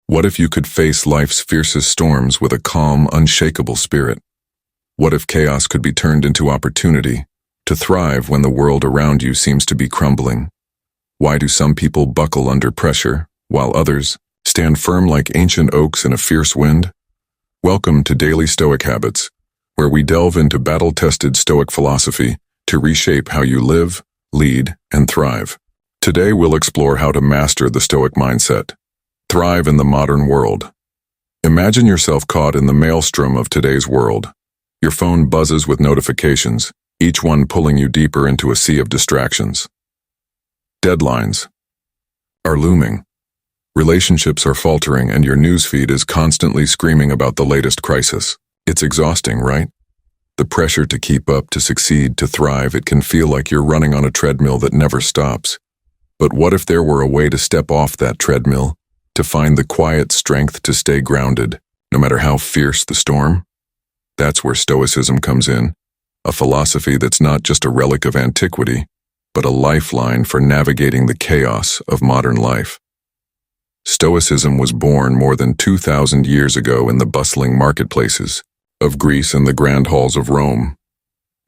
What if you could face life's fiercest storms with a calm, unshakable spirit? What if chaos could be turned into opportunity, to thrive when the world around you seems to be crumbling? Why do some people buckle under pressure, while others stand firm like ancient oaks in a fierce wind? Welcome to Daily Stoic Habits, where we delve into battle-tested Stoic philosophy to reshape how you live, lead, and thrive. Today we'll explore how to master the Stoic mindset. Thrive in the modern world. Imagine yourself caught in the maelstrom of today's world. Your phone buzzes with notifications, each one pulling you deeper into a sea of distractions. Deadlines are looming. Relationships are faltering, and your newsfeed is constantly screaming about the latest crisis. It's exhausting, right? The pressure to keep up, to succeed, to thrive, it can feel like you're running on a treadmill that never stops. But what if there were a way to step off that treadmill, to find the quiet strength to stay grounded, no matter how fierce the storm? That's where Stoicism comes in, a philosophy that's not just a relic of antiquity, but a lifeline for navigating the chaos of modern life. Stoicism was born more than 2,000 years ago in the bustling marketplaces of Greece and the grand halls of Rome.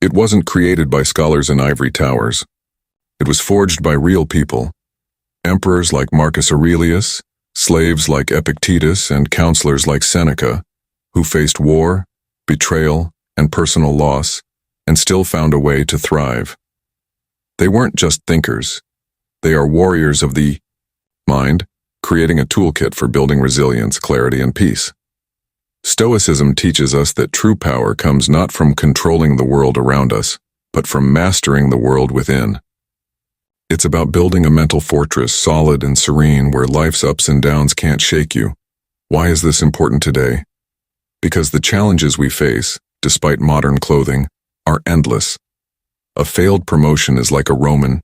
It wasn't created by scholars in ivory towers. It was forged by real people, emperors like Marcus Aurelius, slaves like Epictetus, and counselors like Seneca, who faced war, betrayal, and personal loss, and still found a way to thrive. They weren't just thinkers. They are warriors of the mind, creating a toolkit for building resilience, clarity, and peace. Stoicism teaches us that true power comes not from controlling the world around us, but from mastering the world within. It's about building a mental fortress, solid and serene, where life's ups and downs can't shake you. Why is this important today? Because the challenges we face, despite modern clothing, are endless. A failed promotion is like a Roman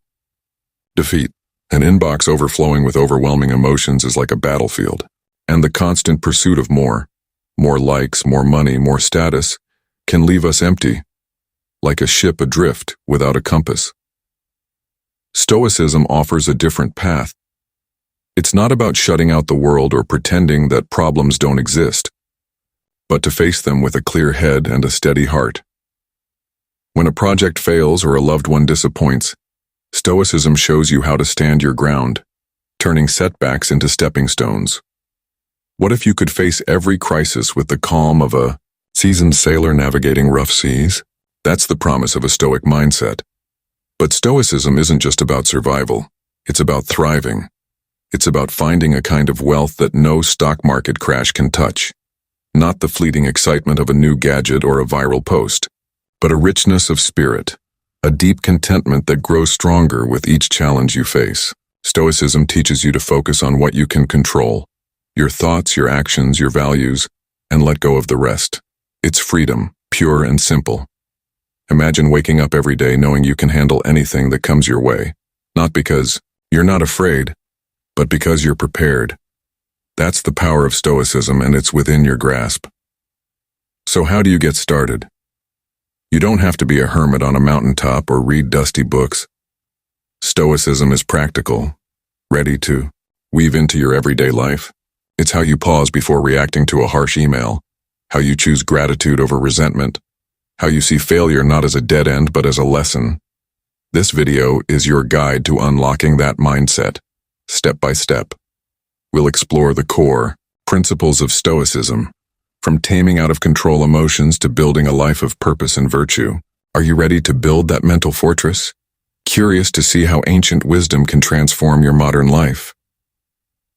defeat. An inbox overflowing with overwhelming emotions is like a battlefield. And the constant pursuit of more likes, more money, more status, can leave us empty, like a ship adrift without a compass. Stoicism offers a different path. It's not about shutting out the world or pretending that problems don't exist, but to face them with a clear head and a steady heart. When a project fails or a loved one disappoints, Stoicism shows you how to stand your ground, turning setbacks into stepping stones. What if you could face every crisis with the calm of a seasoned sailor navigating rough seas? That's the promise of a Stoic mindset. But Stoicism isn't just about survival. It's about thriving. It's about finding a kind of wealth that no stock market crash can touch. Not the fleeting excitement of a new gadget or a viral post, but a richness of spirit, a deep contentment that grows stronger with each challenge you face. Stoicism teaches you to focus on what you can control, your thoughts, your actions, your values, and let go of the rest. It's freedom, pure and simple. Imagine waking up every day knowing you can handle anything that comes your way, not because you're not afraid, but because you're prepared. That's the power of Stoicism, and it's within your grasp. So how do you get started? You don't have to be a hermit on a mountaintop or read dusty books. Stoicism is practical, ready to weave into your everyday life. It's how you pause before reacting to a harsh email, how you choose gratitude over resentment, how you see failure not as a dead end but as a lesson. This video is your guide to unlocking that mindset, step by step. We'll explore the core principles of Stoicism, from taming out of control emotions to building a life of purpose and virtue. Are you ready to build that mental fortress? Curious to see how ancient wisdom can transform your modern life?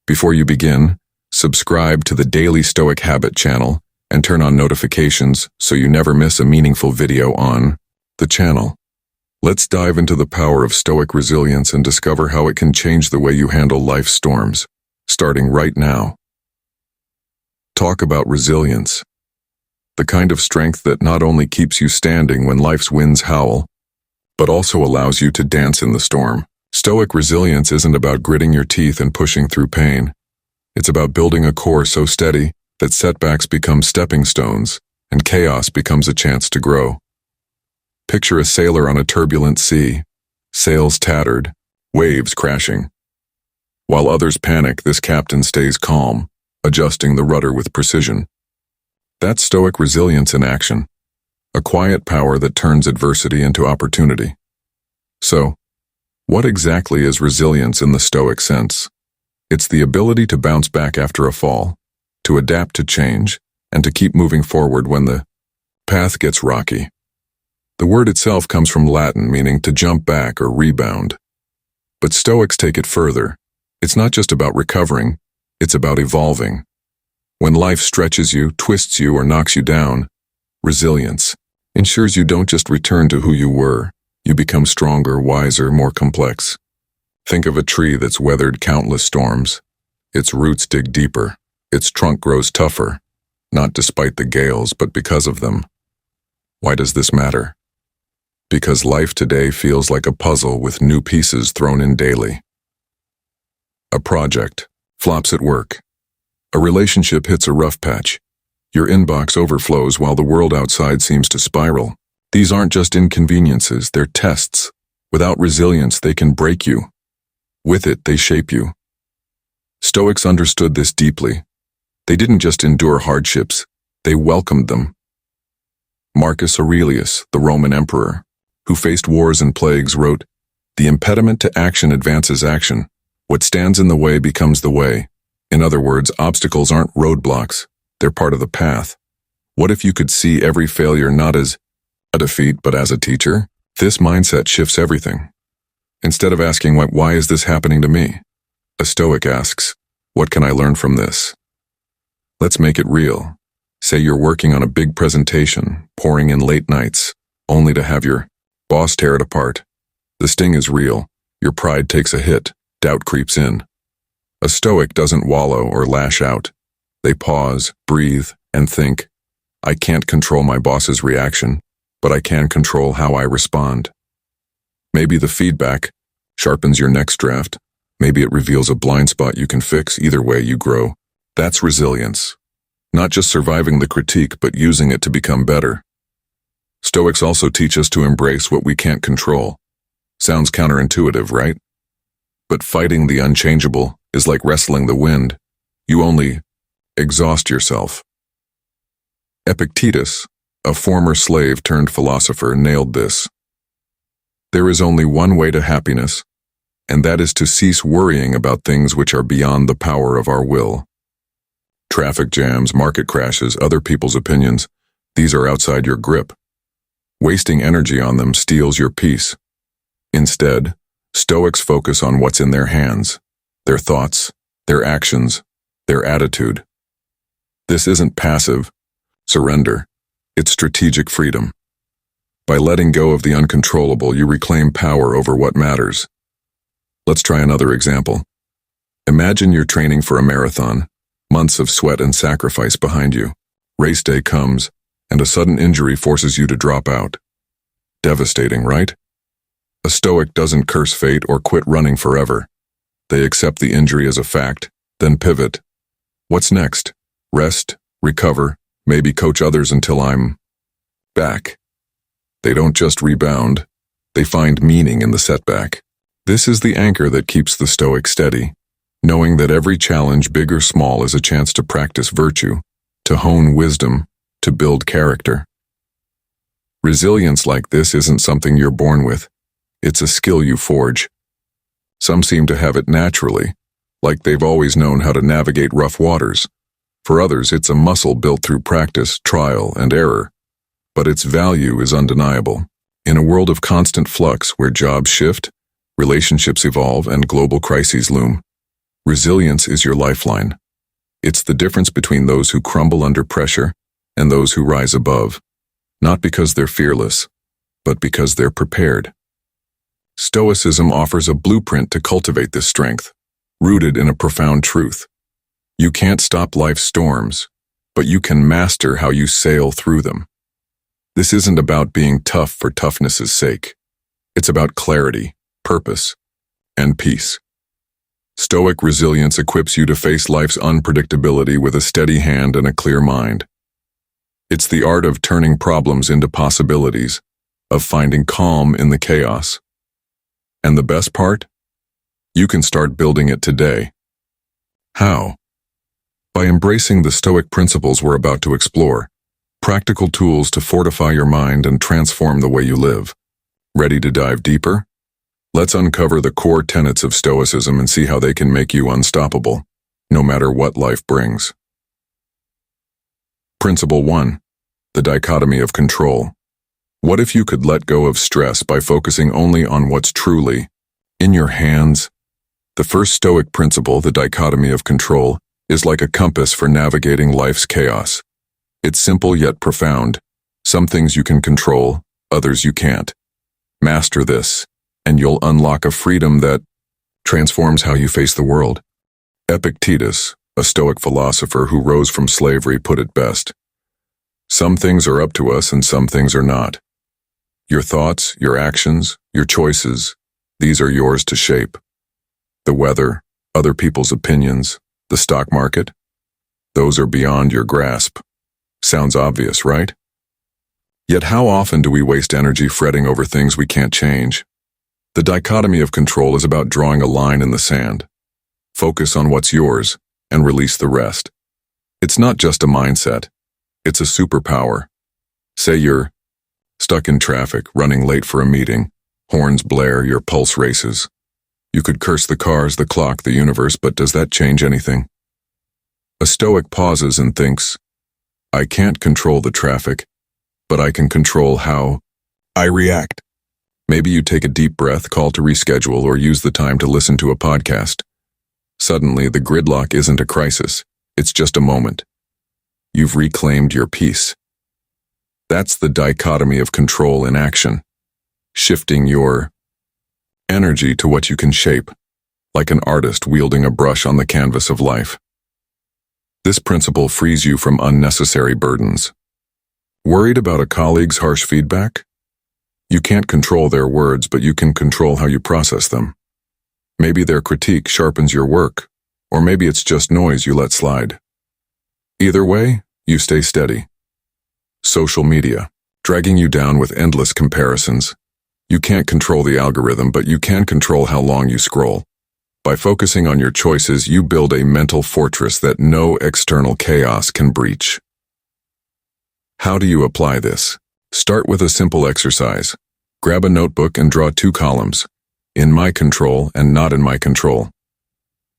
Before you begin, subscribe to the Daily Stoic Habit channel and turn on notifications so you never miss a meaningful video on the channel. Let's dive into the power of Stoic resilience and discover how it can change the way you handle life's storms, starting right now. Talk about resilience. The kind of strength that not only keeps you standing when life's winds howl, but also allows you to dance in the storm. Stoic resilience isn't about gritting your teeth and pushing through pain. It's about building a core so steady that setbacks become stepping stones and chaos becomes a chance to grow. Picture a sailor on a turbulent sea, sails tattered, waves crashing. While others panic, this captain stays calm, adjusting the rudder with precision. That's Stoic resilience in action, a quiet power that turns adversity into opportunity. So, what exactly is resilience in the Stoic sense? It's the ability to bounce back after a fall, to adapt to change, and to keep moving forward when the path gets rocky. The word itself comes from Latin meaning to jump back or rebound. But Stoics take it further. It's not just about recovering, it's about evolving. When life stretches you, twists you, or knocks you down, resilience ensures you don't just return to who you were, you become stronger, wiser, more complex. Think of a tree that's weathered countless storms. Its roots dig deeper, its trunk grows tougher, not despite the gales, but because of them. Why does this matter? Because life today feels like a puzzle with new pieces thrown in daily. A project flops at work. A relationship hits a rough patch. Your inbox overflows while the world outside seems to spiral. These aren't just inconveniences, they're tests. Without resilience, they can break you. With it, they shape you. Stoics understood this deeply. They didn't just endure hardships, they welcomed them. Marcus Aurelius, the Roman emperor, who faced wars and plagues, wrote, "The impediment to action advances action. What stands in the way becomes the way." In other words, obstacles aren't roadblocks, they're part of the path. What if you could see every failure not as a defeat, but as a teacher? This mindset shifts everything. Instead of asking, why is this happening to me? A Stoic asks, what can I learn from this? Let's make it real. Say you're working on a big presentation, pouring in late nights, only to have your boss tear it apart. The sting is real. Your pride takes a hit. Doubt creeps in. A Stoic doesn't wallow or lash out. They pause, breathe, and think, I can't control my boss's reaction, but I can control how I respond. Maybe the feedback sharpens your next draft. Maybe it reveals a blind spot you can fix. Either way, you grow. That's resilience. Not just surviving the critique, but using it to become better. Stoics also teach us to embrace what we can't control. Sounds counterintuitive, right? But fighting the unchangeable is like wrestling the wind. You only exhaust yourself. Epictetus, a former slave turned philosopher, nailed this. There is only one way to happiness, and that is to cease worrying about things which are beyond the power of our will. Traffic jams, market crashes, other people's opinions, these are outside your grip. Wasting energy on them steals your peace. Instead, Stoics focus on what's in their hands, their thoughts, their actions, their attitude. This isn't passive surrender, it's strategic freedom. By letting go of the uncontrollable, you reclaim power over what matters. Let's try another example. Imagine you're training for a marathon, months of sweat and sacrifice behind you. Race day comes, and a sudden injury forces you to drop out. Devastating, right? A Stoic doesn't curse fate or quit running forever. They accept the injury as a fact, then pivot. What's next? Rest, recover, maybe coach others until I'm back. They don't just rebound, they find meaning in the setback. This is the anchor that keeps the Stoic steady, knowing that every challenge, big or small, is a chance to practice virtue, to hone wisdom, to build character. Resilience like this isn't something you're born with. It's a skill you forge. Some seem to have it naturally, like they've always known how to navigate rough waters. For others, it's a muscle built through practice, trial, and error. But its value is undeniable. In a world of constant flux where jobs shift, relationships evolve, and global crises loom, resilience is your lifeline. It's the difference between those who crumble under pressure and those who rise above, not because they're fearless, but because they're prepared. Stoicism offers a blueprint to cultivate this strength, rooted in a profound truth. You can't stop life's storms, but you can master how you sail through them. This isn't about being tough for toughness' sake. It's about clarity, purpose, and peace. Stoic resilience equips you to face life's unpredictability with a steady hand and a clear mind. It's the art of turning problems into possibilities, of finding calm in the chaos. And the best part? You can start building it today. How? By embracing the Stoic principles we're about to explore, practical tools to fortify your mind and transform the way you live. Ready to dive deeper? Let's uncover the core tenets of Stoicism and see how they can make you unstoppable, no matter what life brings. Principle 1. The dichotomy of control. What if you could let go of stress by focusing only on what's truly in your hands? The first Stoic principle, the dichotomy of control, is like a compass for navigating life's chaos. It's simple yet profound. Some things you can control, others you can't. Master this, and you'll unlock a freedom that transforms how you face the world. Epictetus, a Stoic philosopher who rose from slavery, put it best. Some things are up to us and some things are not. Your thoughts, your actions, your choices, these are yours to shape. The weather, other people's opinions, the stock market, those are beyond your grasp. Sounds obvious, right? Yet how often do we waste energy fretting over things we can't change? The dichotomy of control is about drawing a line in the sand. Focus on what's yours and release the rest. It's not just a mindset, it's a superpower. Say you're stuck in traffic, running late for a meeting, horns blare, your pulse races. You could curse the cars, the clock, the universe, but does that change anything? A Stoic pauses and thinks, I can't control the traffic, but I can control how I react. Maybe you take a deep breath, call to reschedule, or use the time to listen to a podcast. Suddenly, the gridlock isn't a crisis, it's just a moment. You've reclaimed your peace. That's the dichotomy of control in action, shifting your energy to what you can shape, like an artist wielding a brush on the canvas of life. This principle frees you from unnecessary burdens. Worried about a colleague's harsh feedback? You can't control their words, but you can control how you process them. Maybe their critique sharpens your work, or maybe it's just noise you let slide. Either way, you stay steady. Social media, dragging you down with endless comparisons. You can't control the algorithm, but you can control how long you scroll. By focusing on your choices, you build a mental fortress that no external chaos can breach. How do you apply this? Start with a simple exercise. Grab a notebook and draw 2 columns, in my control and not in my control.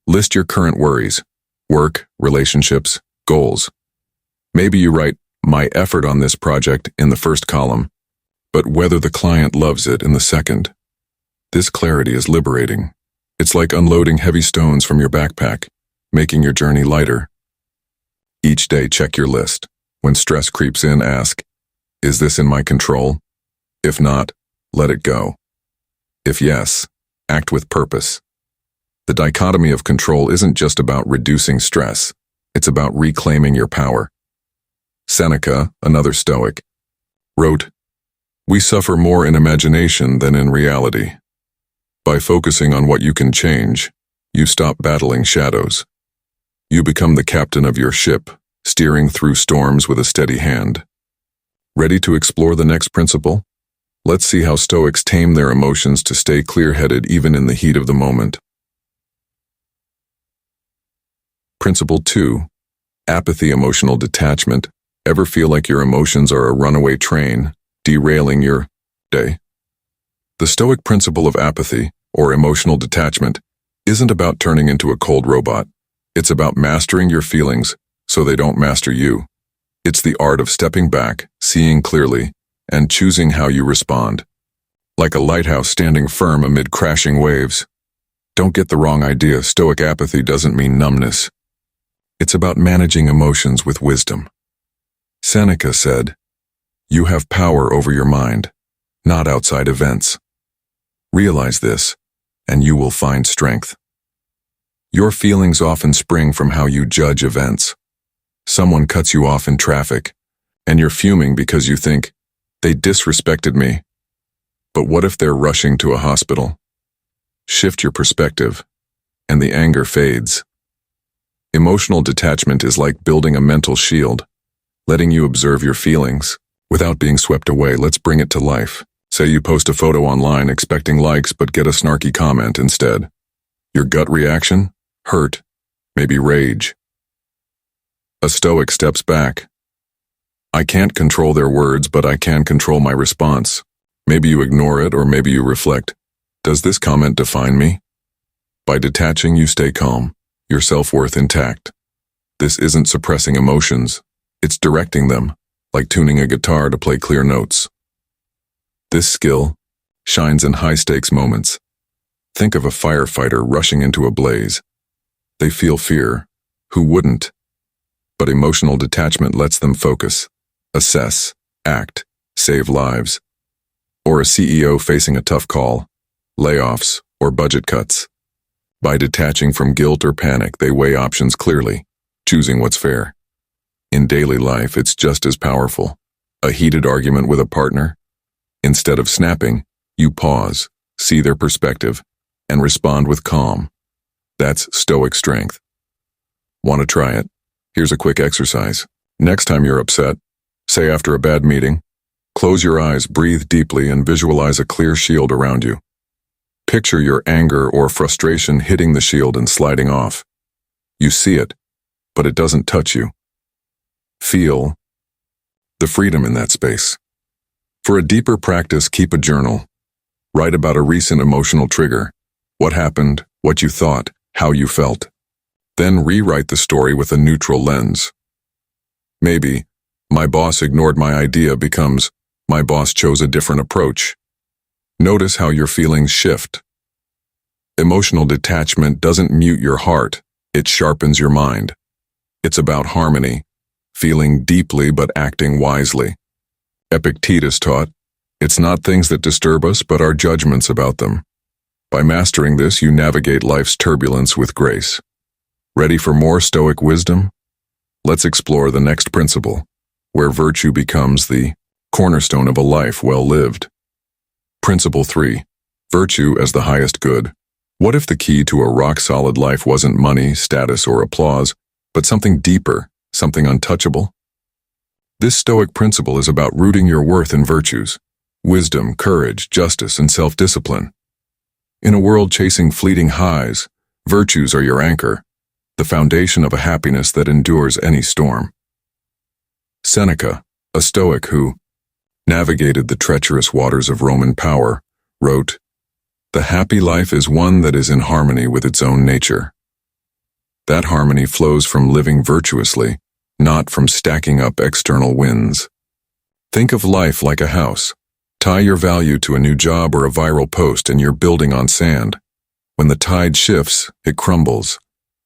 List your current worries, work, relationships, goals. Maybe you write, my effort on this project in the first column, but whether the client loves it in the second. This clarity is liberating. It's like unloading heavy stones from your backpack, making your journey lighter. Each day, check your list. When stress creeps in, ask, is this in my control? If not, let it go. If yes, act with purpose. The dichotomy of control isn't just about reducing stress, it's about reclaiming your power. Seneca, another Stoic, wrote, we suffer more in imagination than in reality. By focusing on what you can change, you stop battling shadows. You become the captain of your ship, steering through storms with a steady hand. Ready to explore the next principle? Let's see how Stoics tame their emotions to stay clear-headed even in the heat of the moment. Principle 2. Apathy, emotional detachment. Ever feel like your emotions are a runaway train, derailing your day? The Stoic principle of apathy, or emotional detachment, isn't about turning into a cold robot. It's about mastering your feelings so they don't master you. It's the art of stepping back, seeing clearly, and choosing how you respond. Like a lighthouse standing firm amid crashing waves. Don't get the wrong idea, Stoic apathy doesn't mean numbness. It's about managing emotions with wisdom. Seneca said, you have power over your mind, not outside events. Realize this, and you will find strength. Your feelings often spring from how you judge events. Someone cuts you off in traffic, and you're fuming because you think, they disrespected me. But what if they're rushing to a hospital? Shift your perspective, and the anger fades. Emotional detachment is like building a mental shield, letting you observe your feelings without being swept away. Let's bring it to life. Say you post a photo online expecting likes but get a snarky comment instead. Your gut reaction? Hurt, maybe rage. A Stoic steps back. I can't control their words, but I can control my response. Maybe you ignore it, or maybe you reflect. Does this comment define me? By detaching, you stay calm, your self-worth intact. This isn't suppressing emotions, it's directing them, like tuning a guitar to play clear notes. This skill shines in high-stakes moments. Think of a firefighter rushing into a blaze. They feel fear. Who wouldn't? But emotional detachment lets them focus, assess, act, save lives. Or a CEO facing a tough call, layoffs, or budget cuts. By detaching from guilt or panic, they weigh options clearly, choosing what's fair. In daily life, it's just as powerful. A heated argument with a partner? Instead of snapping, you pause, see their perspective, and respond with calm. That's Stoic strength. Want to try it? Here's a quick exercise. Next time you're upset, say after a bad meeting, close your eyes, breathe deeply, and visualize a clear shield around you. Picture your anger or frustration hitting the shield and sliding off. You see it, but it doesn't touch you. Feel the freedom in that space. For a deeper practice, keep a journal. Write about a recent emotional trigger. What happened, what you thought, how you felt. Then rewrite the story with a neutral lens. Maybe, my boss ignored my idea becomes, my boss chose a different approach. Notice how your feelings shift. Emotional detachment doesn't mute your heart, it sharpens your mind. It's about harmony, feeling deeply but acting wisely. Epictetus taught, it's not things that disturb us but our judgments about them. By mastering this, you navigate life's turbulence with grace. Ready for more Stoic wisdom? Let's explore the next principle, where virtue becomes the cornerstone of a life well lived. Principle 3. Virtue as the highest good. What if the key to a rock-solid life wasn't money, status, or applause, but something deeper, something untouchable? This Stoic principle is about rooting your worth in virtues, wisdom, courage, justice, and self-discipline. In a world chasing fleeting highs, virtues are your anchor, the foundation of a happiness that endures any storm. Seneca, a Stoic who navigated the treacherous waters of Roman power, wrote, "The happy life is one that is in harmony with its own nature." That harmony flows from living virtuously, not from stacking up external wins. Think of life like a house. Tie your value to a new job or a viral post and you're building on sand. When the tide shifts, it crumbles.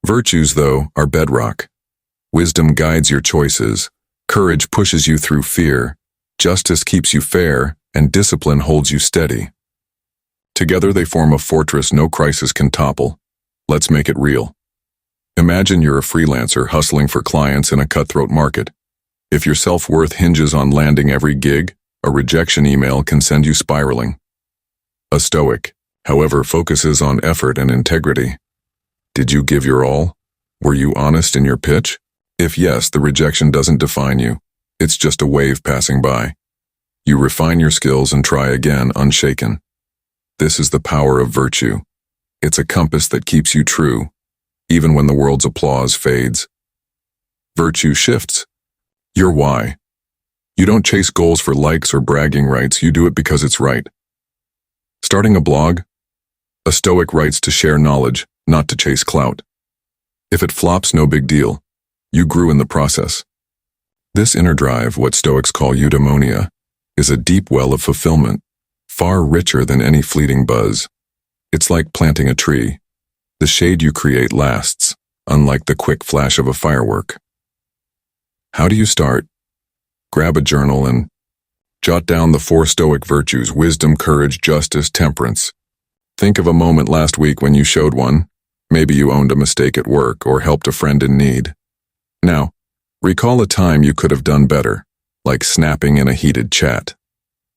Virtues, though, are bedrock. Wisdom guides your choices, courage pushes you through fear, justice keeps you fair, and discipline holds you steady. Together they form a fortress no crisis can topple. Let's make it real. Imagine you're a freelancer hustling for clients in a cutthroat market. If your self-worth hinges on landing every gig, a rejection email can send you spiraling. A Stoic, however, focuses on effort and integrity. Did you give your all? Were you honest in your pitch? If yes, the rejection doesn't define you. It's just a wave passing by. You refine your skills and try again, unshaken. This is the power of virtue. It's a compass that keeps you true, even when the world's applause fades. Virtue shifts. Your why. You don't chase goals for likes or bragging rights, you do it because it's right. Starting a blog? A Stoic writes to share knowledge, not to chase clout. If it flops, no big deal. You grew in the process. This inner drive, what Stoics call eudaimonia, is a deep well of fulfillment, far richer than any fleeting buzz. It's like planting a tree. The shade you create lasts, unlike the quick flash of a firework. How do you start? Grab a journal and jot down the 4 Stoic virtues: wisdom, courage, justice, temperance. Think of a moment last week when you showed one. Maybe you owned a mistake at work or helped a friend in need. Now, recall a time you could have done better, like snapping in a heated chat.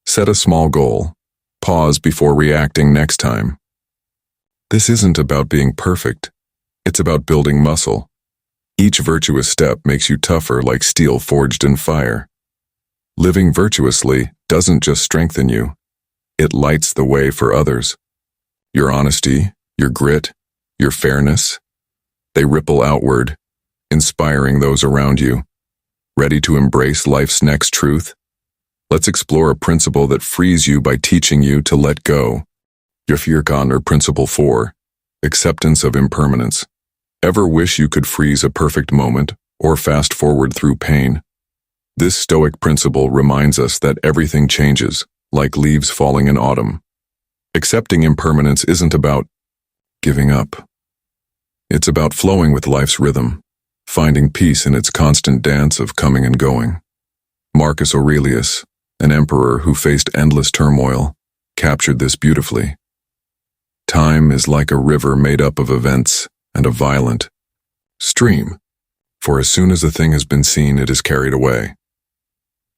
Set a small goal. Pause before reacting next time. This isn't about being perfect. It's about building muscle. Each virtuous step makes you tougher, like steel forged in fire. Living virtuously doesn't just strengthen you. It lights the way for others. Your honesty, your grit, your fairness, they ripple outward, inspiring those around you. Ready to embrace life's next truth? Let's explore a principle that frees you by teaching you to let go. Yafirkan, or Principle 4, Acceptance of Impermanence. Ever wish you could freeze a perfect moment or fast forward through pain? This Stoic principle reminds us that everything changes, like leaves falling in autumn. Accepting impermanence isn't about giving up. It's about flowing with life's rhythm, finding peace in its constant dance of coming and going. Marcus Aurelius, an emperor who faced endless turmoil, captured this beautifully. Time is like a river made up of events and a violent stream, for as soon as a thing has been seen, it is carried away.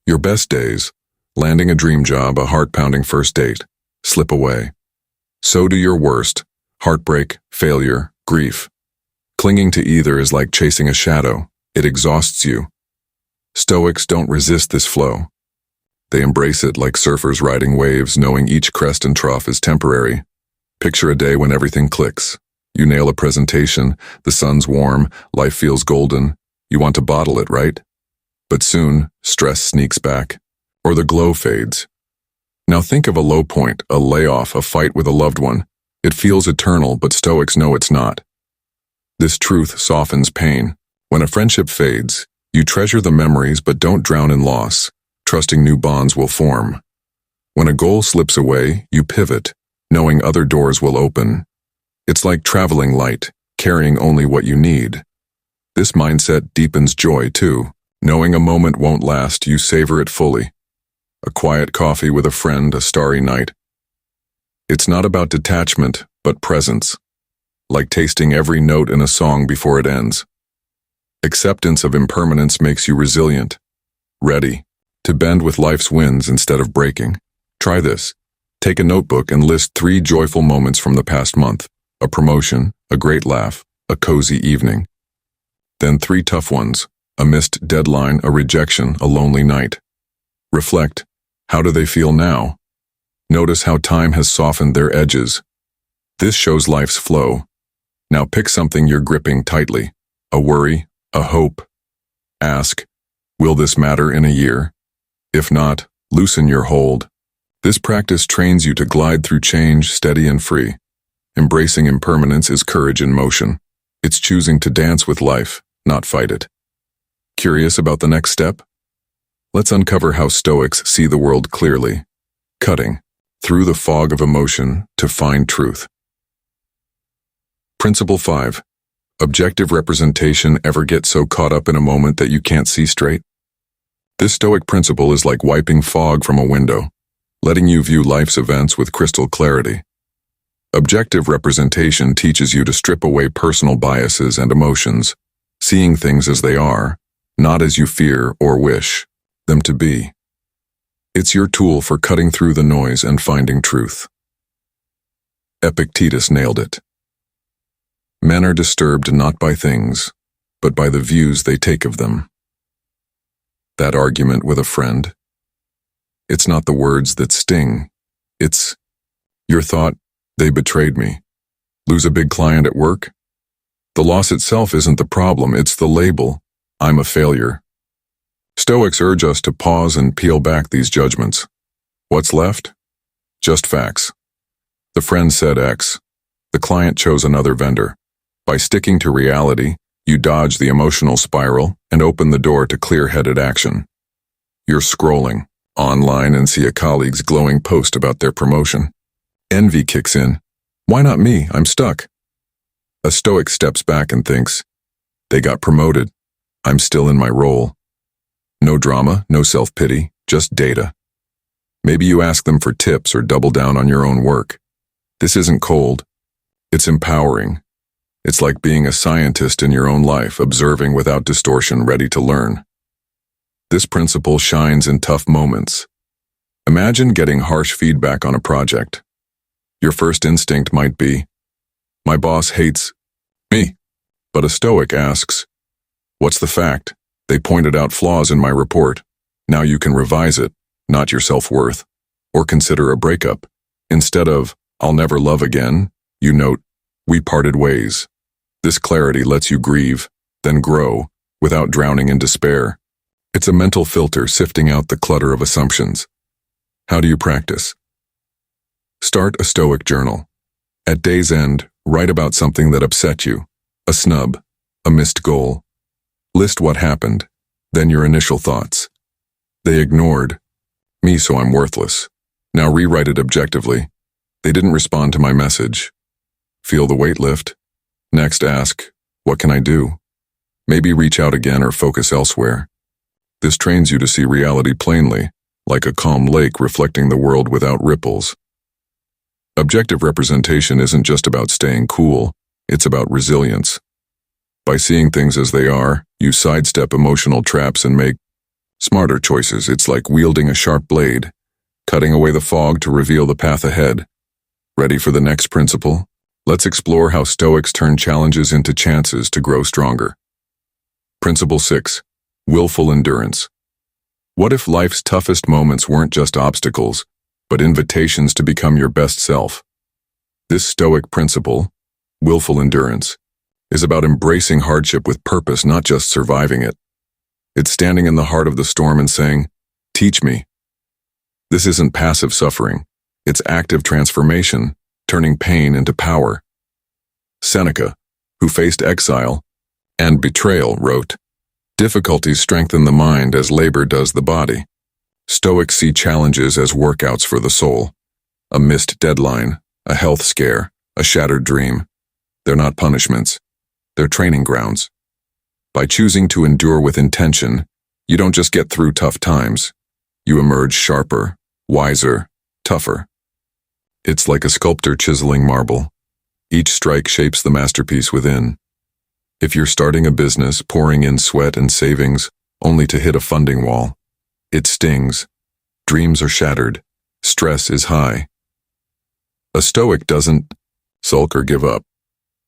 Your best days, landing a dream job, a heart-pounding first date, slip away. So do your worst, heartbreak, failure, grief. Clinging to either is like chasing a shadow. It exhausts you. Stoics don't resist this flow. They embrace it like surfers riding waves, knowing each crest and trough is temporary. Picture a day when everything clicks. You nail a presentation, the sun's warm, life feels golden. You want to bottle it, right? But soon, stress sneaks back, or the glow fades. Now think of a low point, a layoff, a fight with a loved one. It feels eternal, but Stoics know it's not. This truth softens pain. When a friendship fades, you treasure the memories but don't drown in loss, trusting new bonds will form. When a goal slips away, you pivot, knowing other doors will open. It's like traveling light, carrying only what you need. This mindset deepens joy too. Knowing a moment won't last, you savor it fully. A quiet coffee with a friend, a starry night. It's not about detachment, but presence. Like tasting every note in a song before it ends. Acceptance of impermanence makes you resilient, ready to bend with life's winds instead of breaking. Try this. Take a notebook and list 3 joyful moments from the past month. A promotion, a great laugh, a cozy evening. Then 3 tough ones, a missed deadline, a rejection, a lonely night. Reflect. How do they feel now? Notice how time has softened their edges. This shows life's flow. Now pick something you're gripping tightly. A worry, a hope. Ask, will this matter in a year? If not, loosen your hold. This practice trains you to glide through change, steady and free. Embracing impermanence is courage in motion. It's choosing to dance with life, not fight it. Curious about the next step? Let's uncover how Stoics see the world clearly, cutting through the fog of emotion to find truth. Principle 5. Objective representation. Ever get so caught up in a moment that you can't see straight? This Stoic principle is like wiping fog from a window, letting you view life's events with crystal clarity. Objective representation teaches you to strip away personal biases and emotions, seeing things as they are, not as you fear or wish them to be. It's your tool for cutting through the noise and finding truth. Epictetus nailed it. Men are disturbed not by things, but by the views they take of them. That argument with a friend. It's not the words that sting. It's your thought, they betrayed me. Lose a big client at work? The loss itself isn't the problem, it's the label, I'm a failure. Stoics urge us to pause and peel back these judgments. What's left? Just facts. The friend said X. The client chose another vendor. By sticking to reality, you dodge the emotional spiral and open the door to clear-headed action. You're scrolling online and see a colleague's glowing post about their promotion. Envy kicks in. Why not me? I'm stuck. A Stoic steps back and thinks, they got promoted. I'm still in my role. No drama, no self-pity, just data. Maybe you ask them for tips or double down on your own work. This isn't cold. It's empowering. It's like being a scientist in your own life, observing without distortion, ready to learn. This principle shines in tough moments. Imagine getting harsh feedback on a project. Your first instinct might be, my boss hates me. But a Stoic asks, what's the fact? They pointed out flaws in my report. Now you can revise it, not your self-worth. Or consider a breakup. Instead of, I'll never love again, you note, we parted ways. This clarity lets you grieve, then grow, without drowning in despair. It's a mental filter sifting out the clutter of assumptions. How do you practice? Start a Stoic journal. At day's end, write about something that upset you, a snub, a missed goal. List what happened, then your initial thoughts. They ignored me, so I'm worthless. Now rewrite it objectively. They didn't respond to my message. Feel the weight lift. Next, ask, what can I do? Maybe reach out again or focus elsewhere. This trains you to see reality plainly, like a calm lake reflecting the world without ripples. Objective representation isn't just about staying cool, it's about resilience. By seeing things as they are, you sidestep emotional traps and make smarter choices. It's like wielding a sharp blade, cutting away the fog to reveal the path ahead. Ready for the next principle? Let's explore how Stoics turn challenges into chances to grow stronger. Principle 6. Willful endurance. What if life's toughest moments weren't just obstacles, but invitations to become your best self? This Stoic principle, willful endurance, is about embracing hardship with purpose, not just surviving it. It's standing in the heart of the storm and saying, teach me. This isn't passive suffering. It's active transformation, turning pain into power. Seneca, who faced exile and betrayal, wrote, difficulties strengthen the mind as labor does the body. Stoics see challenges as workouts for the soul. A missed deadline, a health scare, a shattered dream. They're not punishments. They're training grounds. By choosing to endure with intention, you don't just get through tough times. You emerge sharper, wiser, tougher. It's like a sculptor chiseling marble. Each strike shapes the masterpiece within. If you're starting a business, pouring in sweat and savings, only to hit a funding wall, it stings. Dreams are shattered. Stress is high. A Stoic doesn't sulk or give up.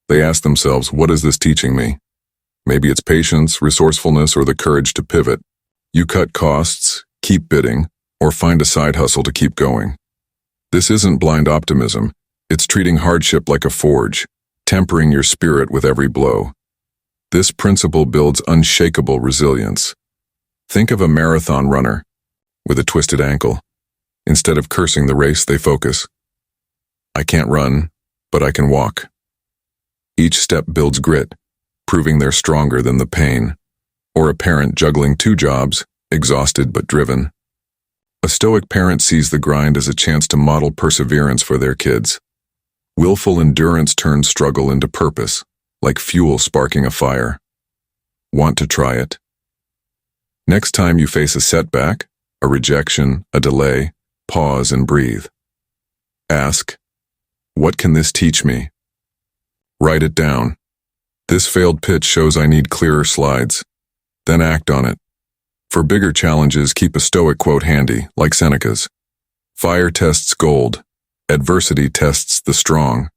They ask themselves, what is this teaching me? Maybe it's patience, resourcefulness, or the courage to pivot. You cut costs, keep bidding, or find a side hustle to keep going. This isn't blind optimism. It's treating hardship like a forge, tempering your spirit with every blow. This principle builds unshakable resilience. Think of a marathon runner with a twisted ankle. Instead of cursing the race, they focus. I can't run, but I can walk. Each step builds grit, proving they're stronger than the pain. Or a parent juggling 2 jobs, exhausted but driven. A Stoic parent sees the grind as a chance to model perseverance for their kids. Willful endurance turns struggle into purpose, like fuel sparking a fire. Want to try it? Next time you face a setback, a rejection, a delay, pause and breathe. Ask, what can this teach me? Write it down. This failed pitch shows I need clearer slides. Then act on it. For bigger challenges, keep a Stoic quote handy, like Seneca's. Fire tests gold. Adversity tests the strong.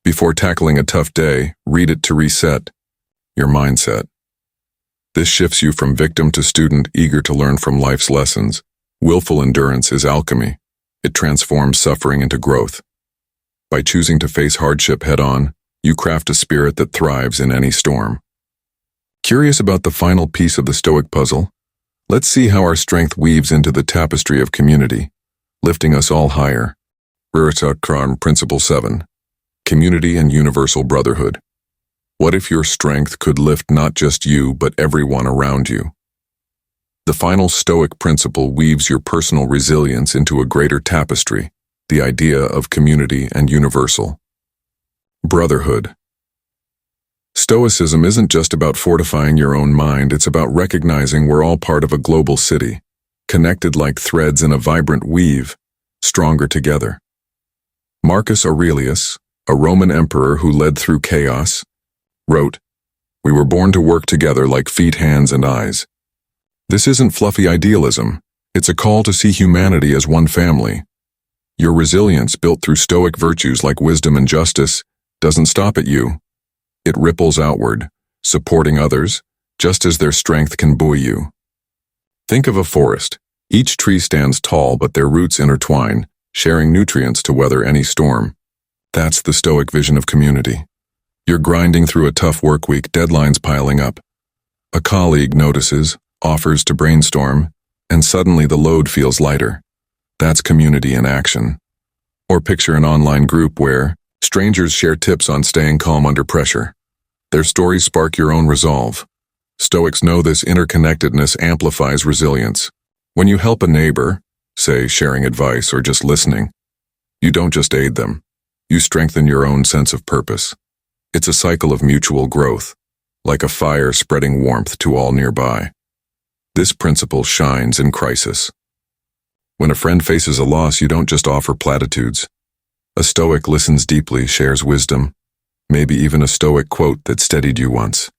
Before tackling a tough day, read it to reset your mindset. This shifts you from victim to student, eager to learn from life's lessons. Willful endurance is alchemy. It transforms suffering into growth. By choosing to face hardship head-on, you craft a spirit that thrives in any storm. Curious about the final piece of the Stoic puzzle? Let's see how our strength weaves into the tapestry of community, lifting us all higher. Principle 7. Community and universal brotherhood. What if your strength could lift not just you, but everyone around you? The final Stoic principle weaves your personal resilience into a greater tapestry, the idea of community and universal brotherhood. Stoicism isn't just about fortifying your own mind, it's about recognizing we're all part of a global city, connected like threads in a vibrant weave, stronger together. Marcus Aurelius, a Roman emperor who led through chaos, wrote, "We were born to work together like feet, hands, and eyes." This isn't fluffy idealism, it's a call to see humanity as one family. Your resilience, built through Stoic virtues like wisdom and justice, doesn't stop at you. It ripples outward, supporting others, just as their strength can buoy you. Think of a forest. Each tree stands tall, but their roots intertwine, sharing nutrients to weather any storm. That's the Stoic vision of community. You're grinding through a tough work week, deadlines piling up. A colleague notices, offers to brainstorm, and suddenly the load feels lighter. That's community in action. Or picture an online group where strangers share tips on staying calm under pressure. Their stories spark your own resolve. Stoics know this interconnectedness amplifies resilience. When you help a neighbor, say sharing advice or just listening, you don't just aid them. You strengthen your own sense of purpose. It's a cycle of mutual growth, like a fire spreading warmth to all nearby. This principle shines in crisis. When a friend faces a loss, you don't just offer platitudes. A Stoic listens deeply, shares wisdom, maybe even a Stoic quote that steadied you once.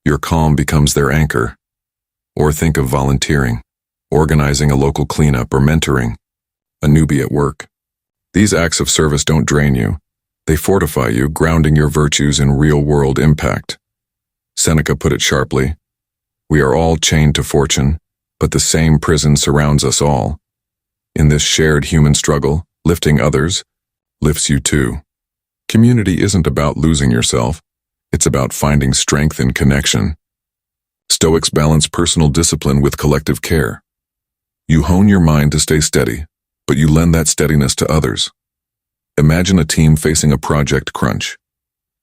Your calm becomes their anchor. Or think of volunteering, organizing a local cleanup, or mentoring a newbie at work. These acts of service don't drain you. They fortify you, grounding your virtues in real-world impact. Seneca put it sharply, "We are all chained to fortune, but the same prison surrounds us all. In this shared human struggle, lifting others lifts you too." Community isn't about losing yourself. It's about finding strength in connection. Stoics balance personal discipline with collective care. You hone your mind to stay steady, but you lend that steadiness to others. Imagine a team facing a project crunch.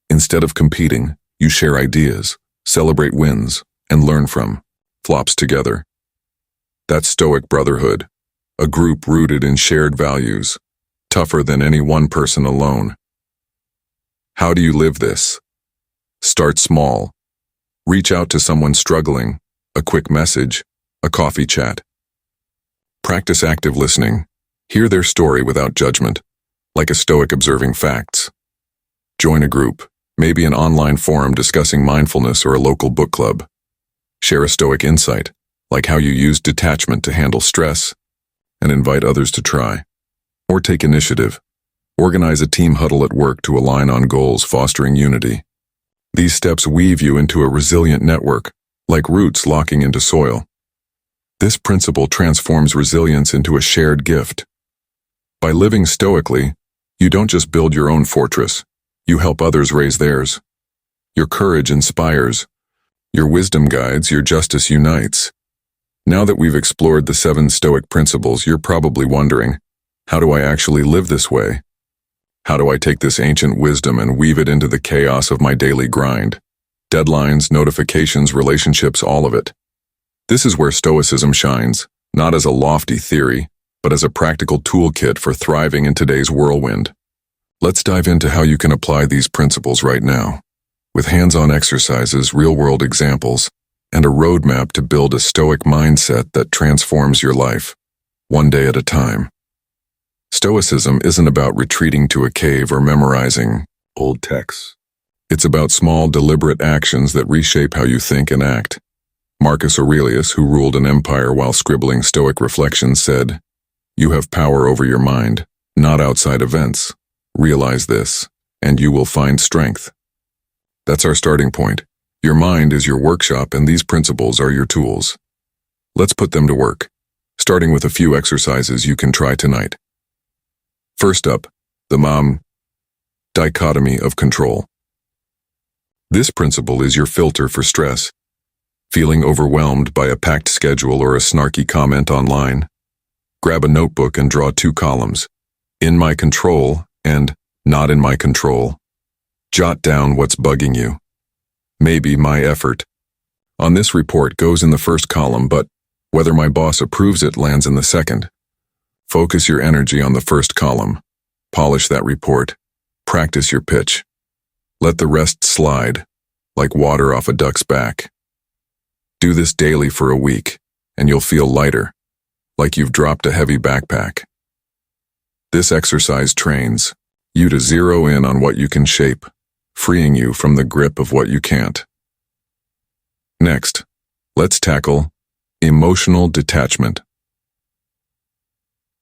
Instead of competing, you share ideas, celebrate wins, and learn from flops together. That's Stoic brotherhood, a group rooted in shared values, tougher than any one person alone. How do you live this? Start small. Reach out to someone struggling, a quick message, a coffee chat. Practice active listening. Hear their story without judgment, like a Stoic observing facts. Join a group, maybe an online forum discussing mindfulness or a local book club. Share a Stoic insight, like how you use detachment to handle stress, and invite others to try. Or take initiative. Organize a team huddle at work to align on goals, fostering unity. These steps weave you into a resilient network, like roots locking into soil. This principle transforms resilience into a shared gift. By living stoically, you don't just build your own fortress, you help others raise theirs. Your courage inspires, your wisdom guides, your justice unites. Now that we've explored the 7 Stoic principles, you're probably wondering, how do I actually live this way? How do I take this ancient wisdom and weave it into the chaos of my daily grind? Deadlines, notifications, relationships, all of it. This is where Stoicism shines, not as a lofty theory, but as a practical toolkit for thriving in today's whirlwind. Let's dive into how you can apply these principles right now, with hands-on exercises, real-world examples, and a roadmap to build a Stoic mindset that transforms your life, one day at a time. Stoicism isn't about retreating to a cave or memorizing old texts. It's about small, deliberate actions that reshape how you think and act. Marcus Aurelius, who ruled an empire while scribbling Stoic reflections, said, "You have power over your mind, not outside events. Realize this, and you will find strength." That's our starting point. Your mind is your workshop, and these principles are your tools. Let's put them to work, starting with a few exercises you can try tonight. First up, the dichotomy of control. This principle is your filter for stress. Feeling overwhelmed by a packed schedule or a snarky comment online? Grab a notebook and draw 2 columns, in my control and not in my control. Jot down what's bugging you. Maybe my effort on this report goes in the first column, but whether my boss approves it lands in the second. Focus your energy on the first column. Polish that report. Practice your pitch. Let the rest slide, like water off a duck's back. Do this daily for a week, and you'll feel lighter, like you've dropped a heavy backpack. This exercise trains you to zero in on what you can shape, freeing you from the grip of what you can't. Next, let's tackle emotional detachment.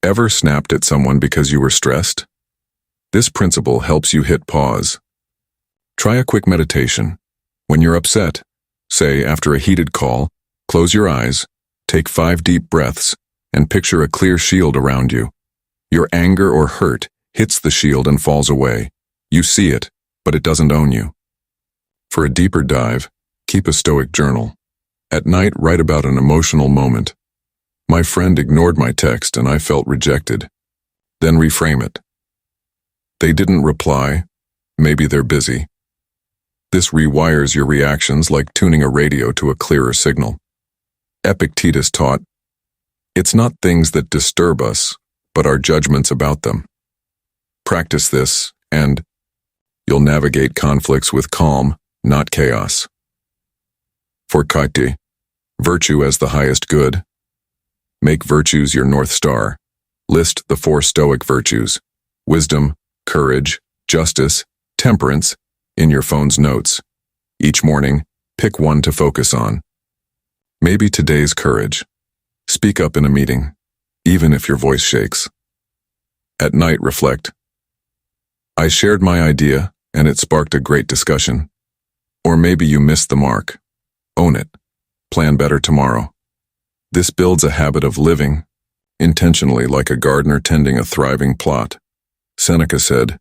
Ever snapped at someone because you were stressed? This principle helps you hit pause. Try a quick meditation. When you're upset, say after a heated call, close your eyes, take 5 deep breaths, and picture a clear shield around you. Your anger or hurt hits the shield and falls away. You see it, but it doesn't own you. For a deeper dive, keep a Stoic journal. At night, write about an emotional moment. My friend ignored my text and I felt rejected. Then reframe it. They didn't reply. Maybe they're busy. This rewires your reactions like tuning a radio to a clearer signal. Epictetus taught, "It's not things that disturb us, but our judgments about them." Practice this, and you'll navigate conflicts with calm, not chaos. For cultivate, virtue as the highest good. Make virtues your North Star. List the 4 Stoic virtues: wisdom, courage, justice, temperance, in your phone's notes. Each morning, pick one to focus on. Maybe today's courage. Speak up in a meeting, even if your voice shakes. At night, reflect. I shared my idea, and it sparked a great discussion. Or maybe you missed the mark. Own it. Plan better tomorrow. This builds a habit of living, intentionally, like a gardener tending a thriving plot. Seneca said,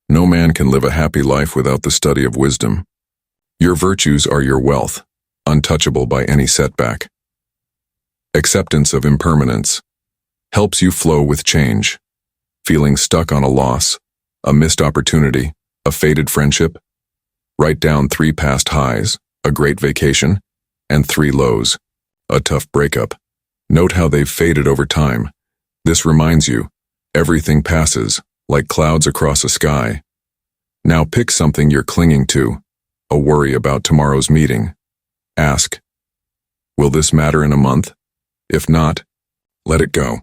"No man can live a happy life without the study of wisdom." Your virtues are your wealth, untouchable by any setback. Acceptance of impermanence helps you flow with change. Feeling stuck on a loss, a missed opportunity, a faded friendship? Write down 3 past highs, a great vacation, and 3 lows, a tough breakup. Note how they've faded over time. This reminds you, everything passes, like clouds across a sky. Now pick something you're clinging to, a worry about tomorrow's meeting. Ask, will this matter in a month? If not, let it go.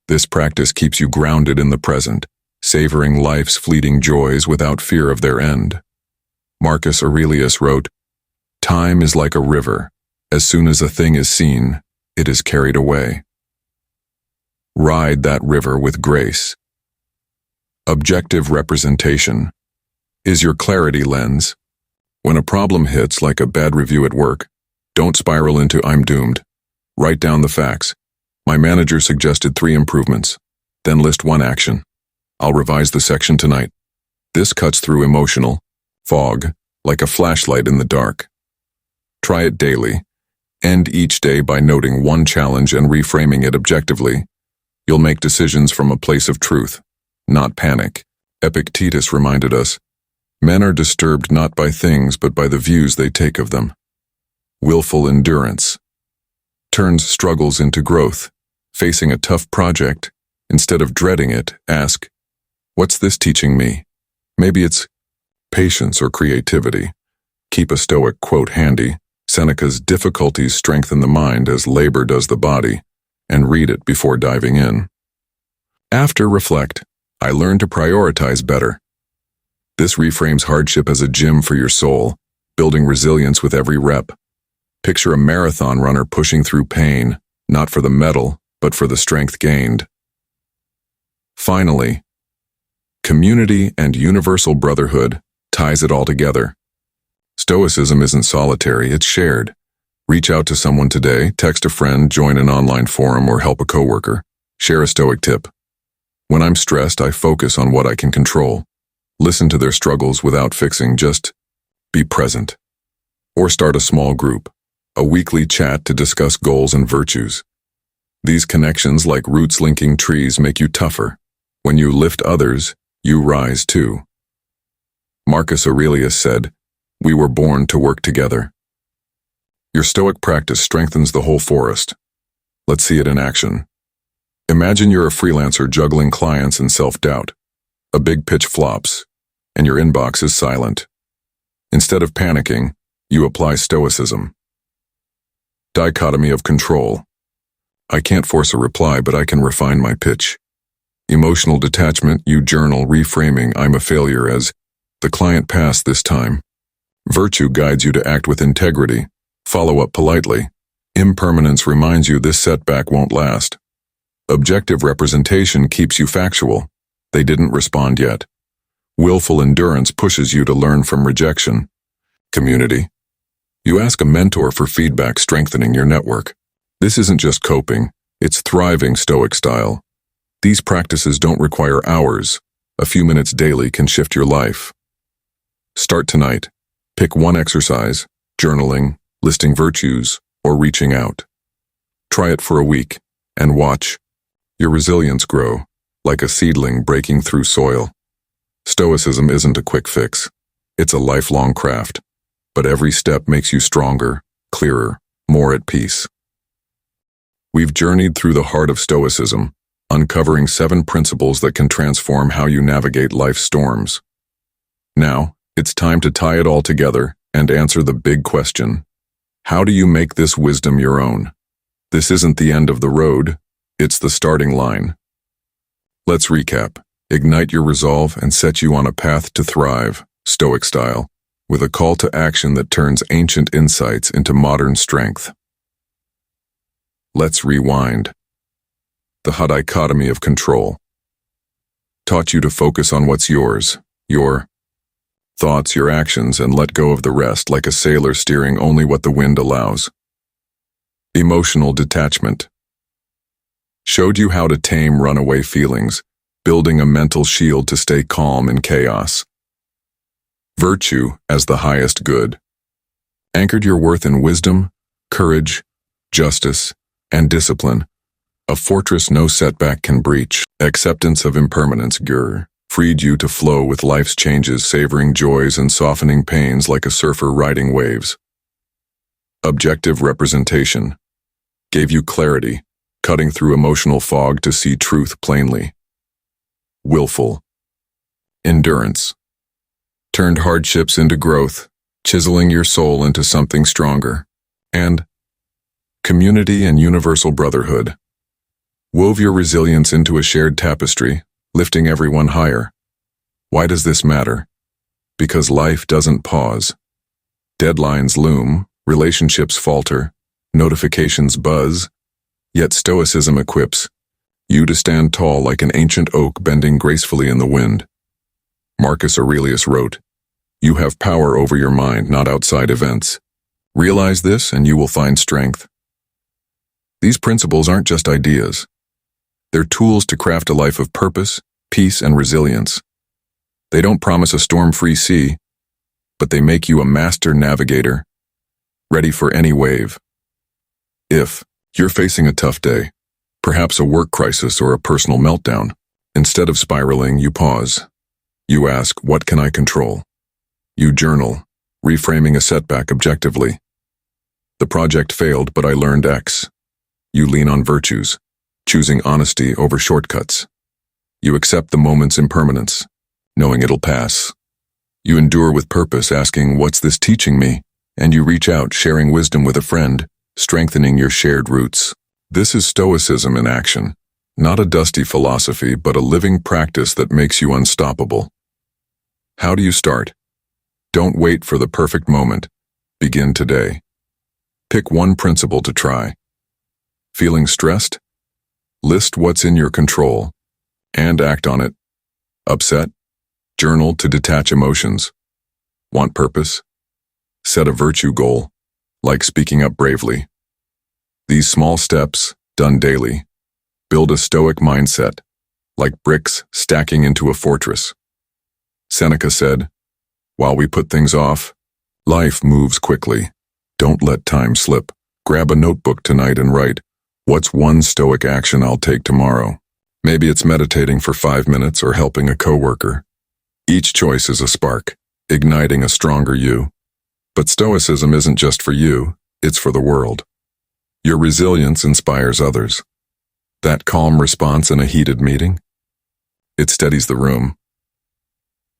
This practice keeps you grounded in the present, savoring life's fleeting joys without fear of their end. Marcus Aurelius wrote, "Time is like a river. As soon as a thing is seen, it is carried away." Ride that river with grace. Objective representation is your clarity lens. When a problem hits, like a bad review at work, don't spiral into "I'm doomed." Write down the facts. My manager suggested 3 improvements. Then list 1 action. I'll revise the section tonight. This cuts through emotional fog like a flashlight in the dark. Try it daily. End each day by noting 1 challenge and reframing it objectively. You'll make decisions from a place of truth, not panic. Epictetus reminded us, men are disturbed not by things but by the views they take of them. Willful endurance turns struggles into growth. Facing a tough project, instead of dreading it, ask, what's this teaching me? Maybe it's patience or creativity. Keep a Stoic quote handy. Seneca's "Difficulties strengthen the mind as labor does the body," and read it before diving in. After, reflect, I learned to prioritize better. This reframes hardship as a gym for your soul, building resilience with every rep. Picture a marathon runner pushing through pain, not for the medal, but for the strength gained. Finally, community and universal brotherhood ties it all together. Stoicism isn't solitary, it's shared. Reach out to someone today, text a friend, join an online forum, or help a coworker. Share a Stoic tip. When I'm stressed, I focus on what I can control. Listen to their struggles without fixing, just be present. Or start a small group, a weekly chat to discuss goals and virtues. These connections, like roots linking trees, make you tougher. When you lift others, you rise too. Marcus Aurelius said, "We were born to work together." Your Stoic practice strengthens the whole forest. Let's see it in action. Imagine you're a freelancer juggling clients and self-doubt. A big pitch flops, and your inbox is silent. Instead of panicking, you apply Stoicism. Dichotomy of control. I can't force a reply, but I can refine my pitch. Emotional detachment, you journal, reframing "I'm a failure" as "the client passed this time." Virtue guides you to act with integrity. Follow up politely. Impermanence reminds you this setback won't last. Objective representation keeps you factual. They didn't respond yet. Willful endurance pushes you to learn from rejection. Community. You ask a mentor for feedback, strengthening your network. This isn't just coping, it's thriving Stoic style. These practices don't require hours. A few minutes daily can shift your life. Start tonight. Pick one exercise, journaling, listing virtues, or reaching out. Try it for a week, and watch your resilience grow, like a seedling breaking through soil. Stoicism isn't a quick fix. It's a lifelong craft. But every step makes you stronger, clearer, more at peace. We've journeyed through the heart of Stoicism, uncovering 7 principles that can transform how you navigate life's storms. Now, it's time to tie it all together and answer the big question. How do you make this wisdom your own? This isn't the end of the road, it's the starting line. Let's recap. Ignite your resolve and set you on a path to thrive, Stoic style, with a call to action that turns ancient insights into modern strength. Let's rewind. The dichotomy of control taught you to focus on what's yours, your thoughts, your actions, and let go of the rest, like a sailor steering only what the wind allows. Emotional detachment showed you how to tame runaway feelings, building a mental shield to stay calm in chaos. Virtue as the highest good anchored your worth in wisdom, courage, justice, and discipline, a fortress no setback can breach. Acceptance of impermanence freed you to flow with life's changes, savoring joys and softening pains like a surfer riding waves. Objective representation gave you clarity, cutting through emotional fog to see truth plainly. Willful endurance turned hardships into growth, chiseling your soul into something stronger. And community and universal brotherhood wove your resilience into a shared tapestry, lifting everyone higher. Why does this matter? Because life doesn't pause. Deadlines loom, relationships falter, notifications buzz, yet Stoicism equips you to stand tall like an ancient oak bending gracefully in the wind. Marcus Aurelius wrote, "You have power over your mind, not outside events. Realize this and you will find strength." These principles aren't just ideas. They're tools to craft a life of purpose, peace, and resilience. They don't promise a storm-free sea, but they make you a master navigator, ready for any wave. If you're facing a tough day, perhaps a work crisis or a personal meltdown, instead of spiraling, you pause. You ask, what can I control? You journal, reframing a setback objectively. The project failed, but I learned X. You lean on virtues, choosing honesty over shortcuts. You accept the moment's impermanence, knowing it'll pass. You endure with purpose, asking, what's this teaching me? And you reach out, sharing wisdom with a friend, strengthening your shared roots. This is Stoicism in action, not a dusty philosophy, but a living practice that makes you unstoppable. How do you start? Don't wait for the perfect moment. Begin today. Pick one principle to try. Feeling stressed? List what's in your control and act on it. Upset? Journal to detach emotions. Want purpose? Set a virtue goal, like speaking up bravely. These small steps, done daily, build a stoic mindset, like bricks stacking into a fortress. Seneca said, "While we put things off, life moves quickly. Don't let time slip. Grab a notebook tonight and write, what's one stoic action I'll take tomorrow? Maybe it's meditating for 5 minutes or helping a coworker. Each choice is a spark, igniting a stronger you. But Stoicism isn't just for you, it's for the world. Your resilience inspires others. That calm response in a heated meeting? It steadies the room.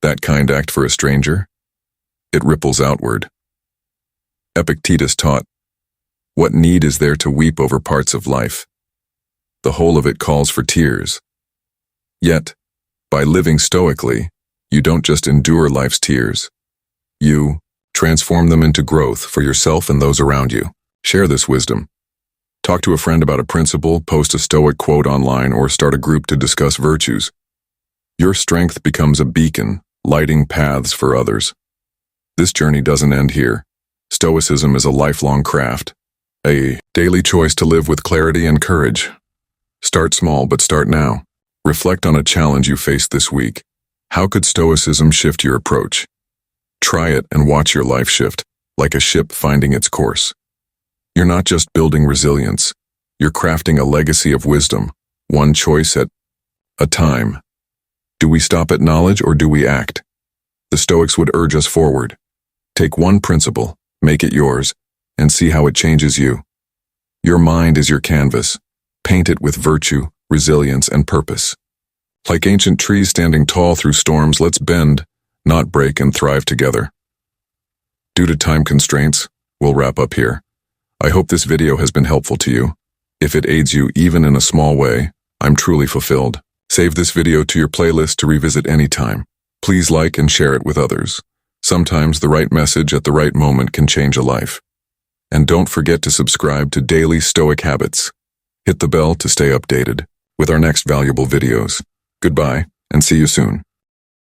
That kind act for a stranger? It ripples outward. Epictetus taught, what need is there to weep over parts of life? The whole of it calls for tears. Yet, by living stoically, you don't just endure life's tears. You transform them into growth for yourself and those around you. Share this wisdom. Talk to a friend about a principle, post a stoic quote online, or start a group to discuss virtues. Your strength becomes a beacon, lighting paths for others. This journey doesn't end here. Stoicism is a lifelong craft, a daily choice to live with clarity and courage. Start small, but start now. Reflect on a challenge you faced this week. How could Stoicism shift your approach? Try it and watch your life shift, like a ship finding its course. You're not just building resilience, you're crafting a legacy of wisdom, one choice at a time. Do we stop at knowledge or do we act? The Stoics would urge us forward. Take one principle, make it yours, and see how it changes you. Your mind is your canvas. Paint it with virtue, resilience, and purpose. Like ancient trees standing tall through storms, let's bend, not break, and thrive together. Due to time constraints, we'll wrap up here. I hope this video has been helpful to you. If it aids you even in a small way, I'm truly fulfilled. Save this video to your playlist to revisit anytime. Please like and share it with others. Sometimes the right message at the right moment can change a life. And don't forget to subscribe to Daily Stoic Habits. Hit the bell to stay updated with our next valuable videos. Goodbye, and see you soon.